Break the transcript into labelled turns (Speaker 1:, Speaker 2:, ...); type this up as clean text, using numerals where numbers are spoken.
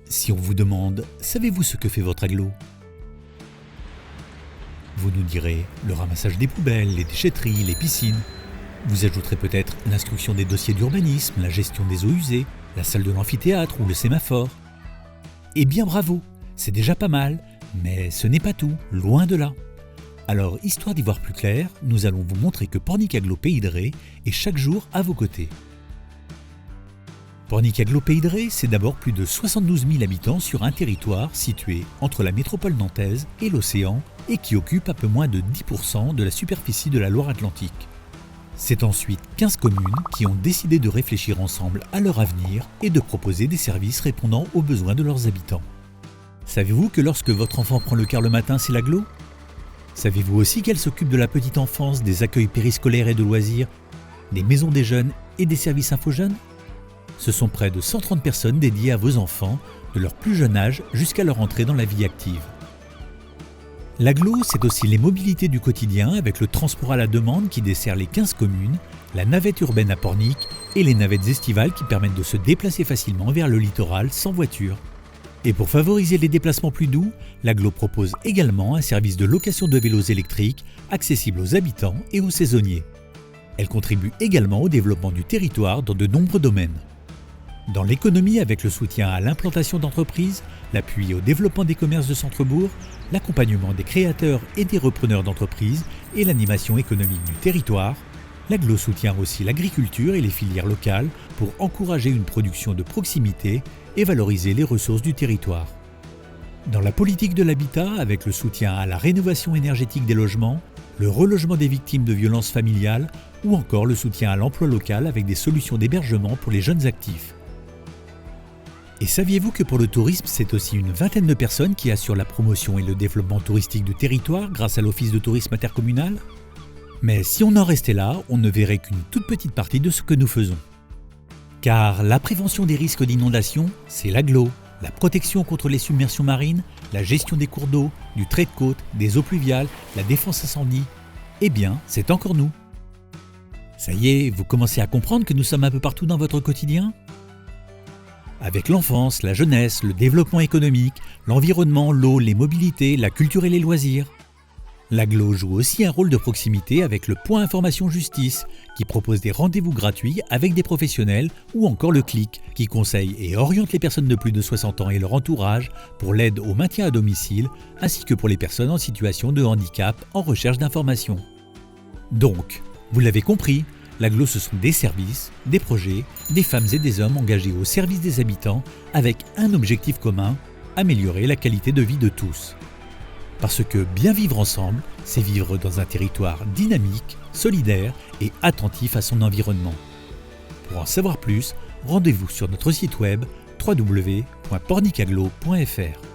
Speaker 1: Si on vous demande « Savez-vous ce que fait votre agglo ?» Vous nous direz le ramassage des poubelles, les déchetteries, les piscines. Vous ajouterez peut-être l'instruction des dossiers d'urbanisme, la gestion des eaux usées, la salle de l'amphithéâtre ou le sémaphore. Eh bien bravo, c'est déjà pas mal, mais ce n'est pas tout, loin de là. Alors, histoire d'y voir plus clair, nous allons vous montrer que Pornic Agglo Pays de Ré est chaque jour à vos côtés. Pornic Agglo Pays de Ré, c'est d'abord plus de 72 000 habitants sur un territoire situé entre la métropole nantaise et l'océan et qui occupe un peu moins de 10% de la superficie de la Loire-Atlantique. C'est ensuite 15 communes qui ont décidé de réfléchir ensemble à leur avenir et de proposer des services répondant aux besoins de leurs habitants. Savez-vous que lorsque votre enfant prend le car le matin, c'est l'agglo ? Savez-vous aussi qu'elle s'occupe de la petite enfance, des accueils périscolaires et de loisirs, des maisons des jeunes et des services info-jeunes ? Ce sont près de 130 personnes dédiées à vos enfants, de leur plus jeune âge jusqu'à leur entrée dans la vie active. L'agglo, c'est aussi les mobilités du quotidien avec le transport à la demande qui dessert les 15 communes, la navette urbaine à Pornic et les navettes estivales qui permettent de se déplacer facilement vers le littoral sans voiture. Et pour favoriser les déplacements plus doux, l'agglo propose également un service de location de vélos électriques accessible aux habitants et aux saisonniers. Elle contribue également au développement du territoire dans de nombreux domaines. Dans l'économie avec le soutien à l'implantation d'entreprises, l'appui au développement des commerces de centre-bourg, l'accompagnement des créateurs et des repreneurs d'entreprises et l'animation économique du territoire, l'agglo soutient aussi l'agriculture et les filières locales pour encourager une production de proximité et valoriser les ressources du territoire. Dans la politique de l'habitat, avec le soutien à la rénovation énergétique des logements, le relogement des victimes de violences familiales ou encore le soutien à l'emploi local avec des solutions d'hébergement pour les jeunes actifs. Et saviez-vous que pour le tourisme, c'est aussi une vingtaine de personnes qui assurent la promotion et le développement touristique du territoire grâce à l'Office de tourisme intercommunal ? Mais si on en restait là, on ne verrait qu'une toute petite partie de ce que nous faisons. Car la prévention des risques d'inondation, c'est l'agglo, la protection contre les submersions marines, la gestion des cours d'eau, du trait de côte, des eaux pluviales, la défense incendie, eh bien, c'est encore nous. Ça y est, vous commencez à comprendre que nous sommes un peu partout dans votre quotidien ? Avec l'enfance, la jeunesse, le développement économique, l'environnement, l'eau, les mobilités, la culture et les loisirs. L'agglo joue aussi un rôle de proximité avec le Point Information Justice, qui propose des rendez-vous gratuits avec des professionnels, ou encore le CLIC, qui conseille et oriente les personnes de plus de 60 ans et leur entourage pour l'aide au maintien à domicile, ainsi que pour les personnes en situation de handicap en recherche d'informations. Donc, vous l'avez compris, l'agglo, ce sont des services, des projets, des femmes et des hommes engagés au service des habitants avec un objectif commun, améliorer la qualité de vie de tous. Parce que bien vivre ensemble, c'est vivre dans un territoire dynamique, solidaire et attentif à son environnement. Pour en savoir plus, rendez-vous sur notre site web www.pornicagglo.fr.